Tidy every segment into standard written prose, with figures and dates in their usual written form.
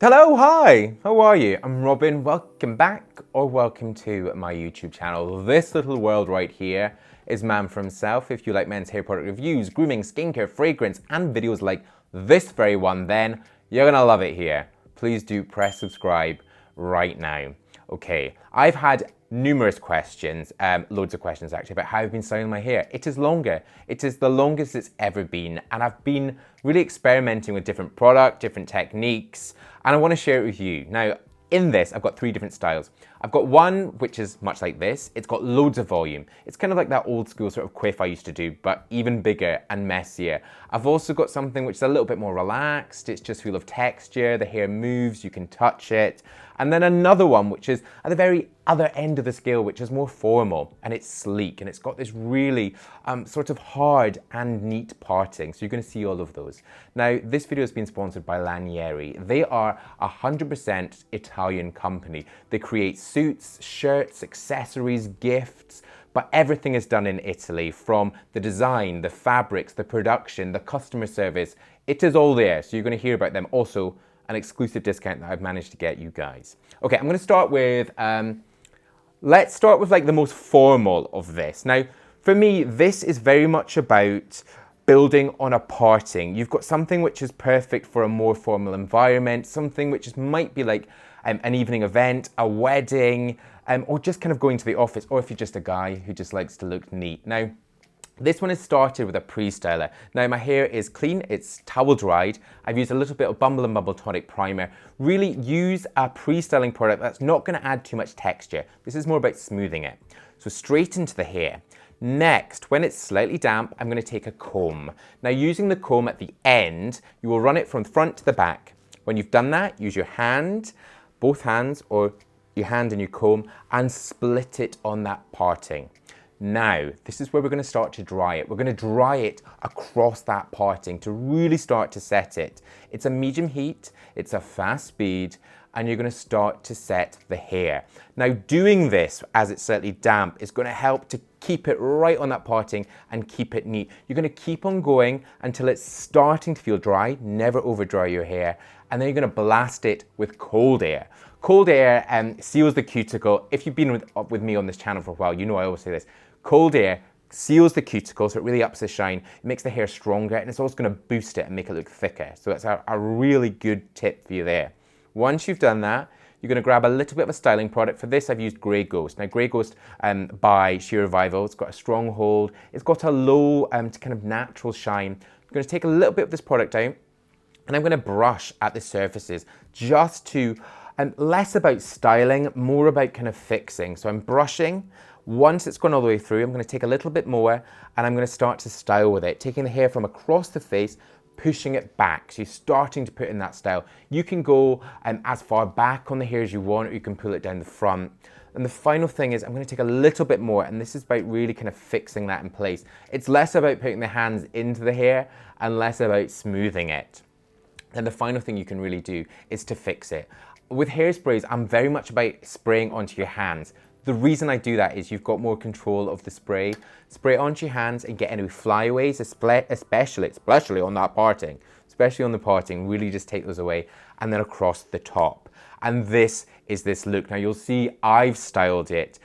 Hello, hi, how are you? I'm Robin, welcome back or welcome to my YouTube channel. This little world right here is man for himself. If you like men's hair product reviews, grooming, skincare, fragrance, and videos like this very one, then you're gonna love it here. Please do press subscribe right now. Okay, I've had numerous questions, loads of questions actually, about how I've been styling my hair. It is longer. It is the longest it's ever been, and I've been really experimenting with different product, different techniques, and I want to share it with you. Now, in this, I've got three different styles. I've got one which is much like this. It's got loads of volume. It's kind of like that old school sort of quiff I used to do, but even bigger and messier. I've also got something which is a little bit more relaxed. It's just full of texture. The hair moves, you can touch it. And then another one which is at the very other end of the scale, which is more formal, and it's sleek, and it's got this really sort of hard and neat parting. So you're going to see all of those. Now, this video has been sponsored by Lanieri. They are a 100% Italian company. They create suits, shirts, accessories, gifts, but everything is done in Italy, from the design, the fabrics, the production, the customer service. It is all there. So you're going to hear about them. Also, an exclusive discount that I've managed to get you guys. Okay, I'm going to start with, let's start with like the most formal of this. Now, for me, this is very much about building on a parting. You've got something which is perfect for a more formal environment, something which might be like an evening event, a wedding, or just kind of going to the office, or if you're just a guy who just likes to look neat. Now, this one is started with a pre-styler. Now my hair is clean, it's towel dried. I've used a little bit of Bumble and Bubble tonic primer. Really use a pre-styling product that's not going to add too much texture. This is more about smoothing it. So straight into the hair. Next, when it's slightly damp, I'm going to take a comb. Now using the comb at the end, you will run it from front to the back. When you've done that, use your hand, both hands, or your hand and your comb, and split it on that parting. Now, this is where we're going to start to dry it. We're going to dry it across that parting to really start to set it. It's a medium heat, it's a fast speed, and you're going to start to set the hair. Now, doing this as it's slightly damp is going to help to keep it right on that parting and keep it neat. You're going to keep on going until it's starting to feel dry. Never over dry your hair. And then you're going to blast it with cold air. Cold air seals the cuticle. If you've been with me on this channel for a while, you know I always say this. Cold air seals the cuticle, so it really ups the shine. It makes the hair stronger, and it's also going to boost it and make it look thicker. So that's a really good tip for you there. Once you've done that, you're going to grab a little bit of a styling product. For this, I've used Grey Ghost. Now, Grey Ghost by Sheer Revival. It's got a strong hold. It's got a low kind of natural shine. I'm going to take a little bit of this product out, and I'm going to brush at the surfaces just to, less about styling, more about kind of fixing. So I'm brushing. Once it's gone all the way through, I'm going to take a little bit more, and I'm going to start to style with it, taking the hair from across the face, pushing it back. So you're starting to put in that style. You can go as far back on the hair as you want, or you can pull it down the front. And the final thing is I'm going to take a little bit more, and this is about really kind of fixing that in place. It's less about putting the hands into the hair and less about smoothing it. And the final thing you can really do is to fix it. With hairsprays, I'm very much about spraying onto your hands. The reason I do that is you've got more control of the spray. Spray it onto your hands and get any flyaways, especially on that parting. Especially on the parting, really just take those away, and then across the top. And this is this look. Now you'll see I've styled it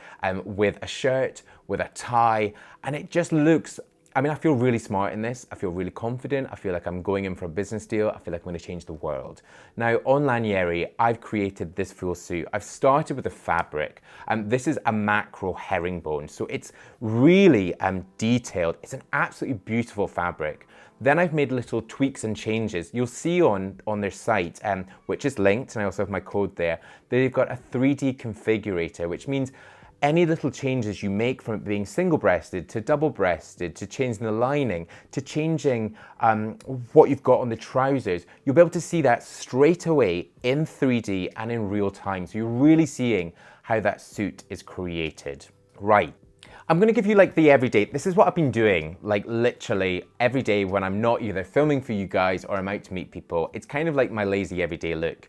with a shirt, with a tie, and it just looks, I mean, I feel really smart in this. I feel really confident. I feel like I'm going in for a business deal. I feel like I'm going to change the world. Now, on Lanieri, I've created this full suit. I've started with the fabric. This is a macro herringbone, so it's really detailed. It's an absolutely beautiful fabric. Then I've made little tweaks and changes. You'll see on their site, which is linked, and I also have my code there, they've got a 3D configurator, which means any little changes you make, from it being single-breasted to double-breasted, to changing the lining, to changing what you've got on the trousers, you'll be able to see that straight away in 3D and in real time. So you're really seeing how that suit is created. Right. I'm gonna give you like the everyday. This is what I've been doing, like literally every day when I'm not either filming for you guys or I'm out to meet people. It's kind of like my lazy everyday look.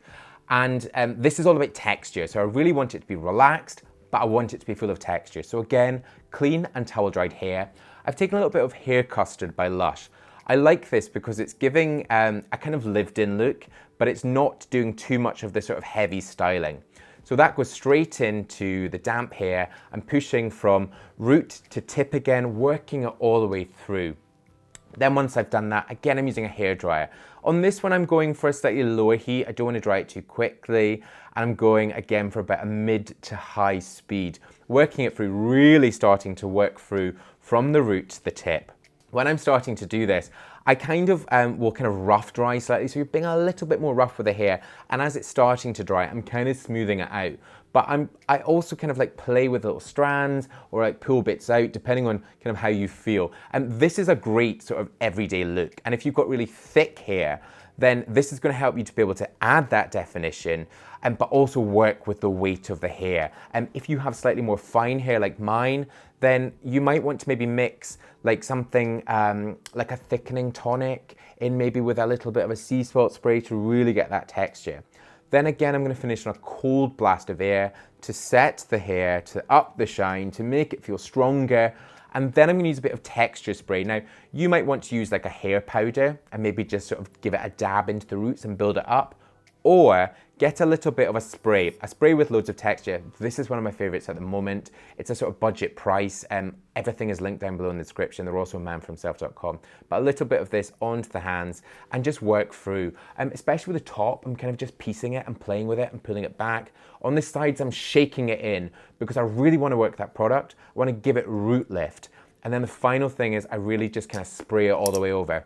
And this is all about texture. So I really want it to be relaxed, but I want it to be full of texture. So again, clean and towel dried hair. I've taken a little bit of Hair Custard by Lush. I like this because it's giving a kind of lived-in look, but it's not doing too much of this sort of heavy styling. So that goes straight into the damp hair. I'm pushing from root to tip again, working it all the way through. Then once I've done that, again, I'm using a hairdryer. On this one, I'm going for a slightly lower heat. I don't want to dry it too quickly. And I'm going again for about a mid to high speed, working it through, really starting to work through from the root to the tip. When I'm starting to do this, I kind of will kind of rough dry slightly, so you're being a little bit more rough with the hair, and as it's starting to dry, I'm kind of smoothing it out. But I also kind of like play with little strands or like pull bits out, depending on kind of how you feel. And this is a great sort of everyday look. And if you've got really thick hair, then this is going to help you to be able to add that definition, but also work with the weight of the hair. And if you have slightly more fine hair like mine, then you might want to maybe mix like something like a thickening tonic in, maybe with a little bit of a sea salt spray to really get that texture. Then again, I'm going to finish on a cold blast of air to set the hair, to up the shine, to make it feel stronger. And then I'm going to use a bit of texture spray. Now, you might want to use like a hair powder and maybe just sort of give it a dab into the roots and build it up. Or get a little bit of a spray with loads of texture. This is one of my favorites at the moment. It's a sort of budget price. Everything is linked down below in the description. They're also manfromself.com. But a little bit of this onto the hands and just work through. Especially with the top, I'm kind of just piecing it and playing with it and pulling it back. On the sides, I'm shaking it in because I really want to work that product. I want to give it root lift. And then the final thing is I really just kind of spray it all the way over.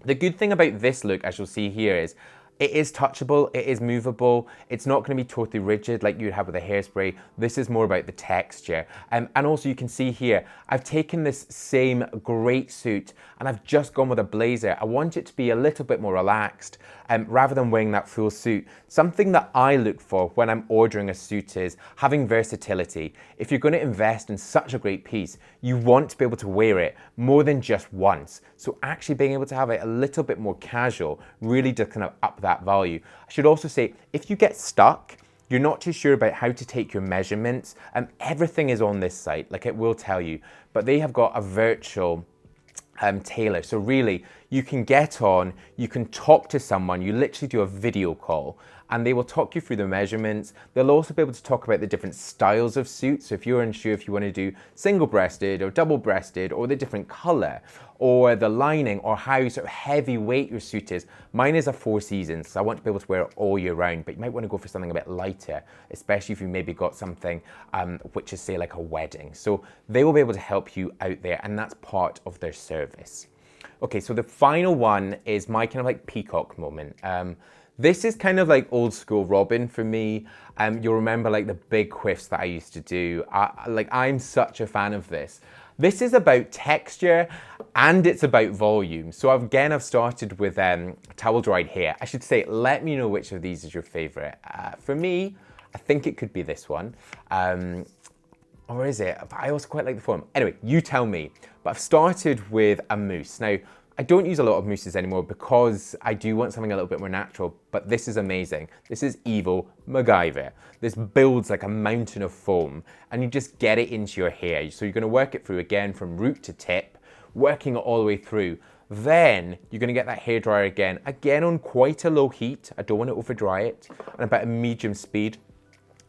The good thing about this look, as you'll see here, is it is touchable, it is movable, it's not going to be totally rigid like you'd have with a hairspray. This is more about the texture. And also you can see here, I've taken this same great suit and I've just gone with a blazer. I want it to be a little bit more relaxed rather than wearing that full suit. Something that I look for when I'm ordering a suit is having versatility. If you're going to invest in such a great piece, you want to be able to wear it more than just once. So actually being able to have it a little bit more casual really does kind of up that value. I should also say, if you get stuck, you're not too sure about how to take your measurements, everything is on this site, like it will tell you, but they have got a virtual tailor. So really, you can get on, you can talk to someone, you literally do a video call, and they will talk you through the measurements. They'll also be able to talk about the different styles of suits. So if you're unsure if you want to do single-breasted or double-breasted, or the different color, or the lining, or how sort of heavyweight your suit is. Mine is a 4 seasons, so I want to be able to wear it all year round, but you might want to go for something a bit lighter, especially if you maybe got something which is, say, like a wedding. So they will be able to help you out there, and that's part of their service. Okay, so the final one is my kind of like peacock moment. This is kind of like old school Robin for me. You'll remember like the big quiffs that I used to do. I'm such a fan of this. This is about texture and it's about volume. So again, I've started with towel dried hair. I should say, let me know which of these is your favorite. For me, I think it could be this one. Or is it? I also quite like the form. Anyway, you tell me. But I've started with a mousse. Now, I don't use a lot of mousses anymore because I do want something a little bit more natural, but this is amazing. This is evil MacGyver. This builds like a mountain of foam and you just get it into your hair. So you're gonna work it through again from root to tip, working it all the way through. Then you're gonna get that hairdryer again on quite a low heat. I don't want to over dry it, and about a medium speed.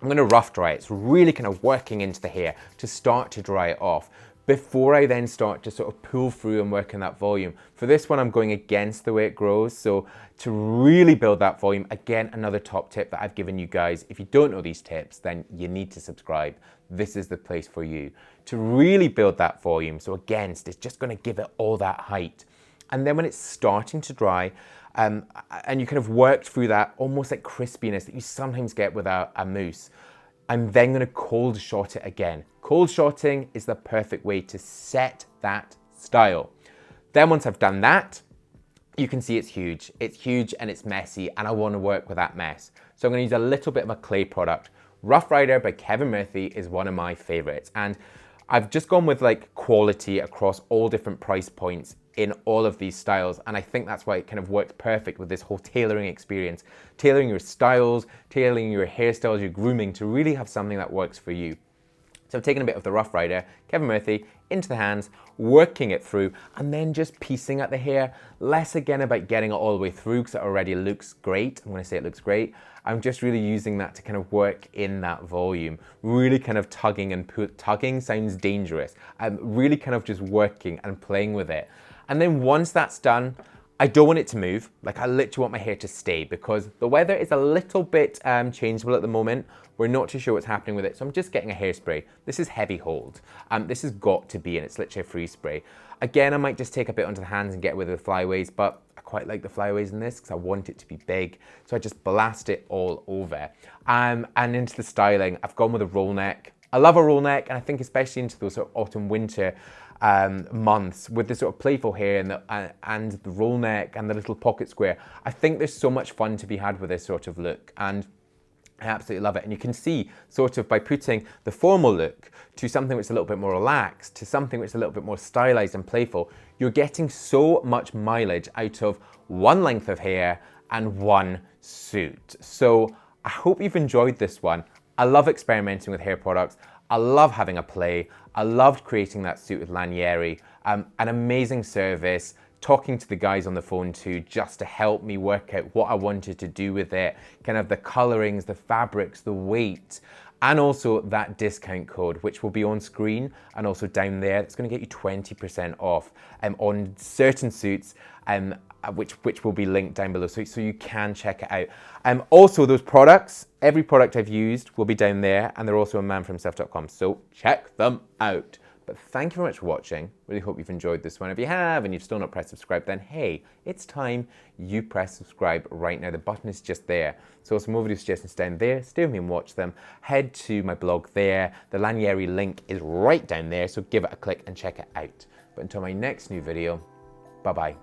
I'm gonna rough dry it, so really kind of working into the hair to start to dry it off, before I then start to sort of pull through and work in that volume. For this one, I'm going against the way it grows. So to really build that volume, again, another top tip that I've given you guys. If you don't know these tips, then you need to subscribe. This is the place for you. To really build that volume, so against, it's just gonna give it all that height. And then when it's starting to dry, and you kind of worked through that almost like crispiness that you sometimes get with a mousse, I'm then gonna cold shot it again. Cold shotting is the perfect way to set that style. Then once I've done that, you can see it's huge. It's huge and it's messy and I wanna work with that mess. So I'm gonna use a little bit of a clay product. Rough Rider by Kevin Murphy is one of my favorites. And I've just gone with like quality across all different price points in all of these styles, and I think that's why it kind of worked perfect with this whole tailoring experience. Tailoring your styles, tailoring your hairstyles, your grooming to really have something that works for you. So I've taken a bit of the Rough Rider, Kevin Murphy, into the hands, working it through, and then just piecing at the hair. Less again about getting it all the way through, because it already looks great. I'm gonna say it looks great. I'm just really using that to kind of work in that volume. Really kind of tugging and tugging sounds dangerous. I'm really kind of just working and playing with it. And then once that's done, I don't want it to move. Like, I literally want my hair to stay, because the weather is a little bit changeable at the moment. We're not too sure what's happening with it. So I'm just getting a hairspray. This is heavy hold. This has got to be in. It's literally a free spray. Again, I might just take a bit onto the hands and get rid of the flyaways, but I quite like the flyaways in this because I want it to be big. So I just blast it all over. And into the styling, I've gone with a roll neck. I love a roll neck, and I think especially into those sort of autumn, winter months with the sort of playful hair and the roll neck and the little pocket square. I think there's so much fun to be had with this sort of look, and I absolutely love it. And you can see sort of by putting the formal look to something which is a little bit more relaxed, to something which is a little bit more stylized and playful, you're getting so much mileage out of one length of hair and one suit. So I hope you've enjoyed this one. I love experimenting with hair products. I love having a play. I loved creating that suit with Lanieri. An amazing service, talking to the guys on the phone too, just to help me work out what I wanted to do with it, kind of the colorings, the fabrics, the weight, and also that discount code, which will be on screen and also down there. It's going to get you 20% off on certain suits, which will be linked down below, so you can check it out. Also, those products, every product I've used will be down there, and they're also on manforhimself.com, so check them out. But thank you very much for watching. Really hope you've enjoyed this one. If you have and you've still not pressed subscribe, then hey, it's time you press subscribe right now. The button is just there. So some more video suggestions down there. Stay with me and watch them. Head to my blog there. The Lanieri link is right down there, so give it a click and check it out. But until my next new video, bye-bye.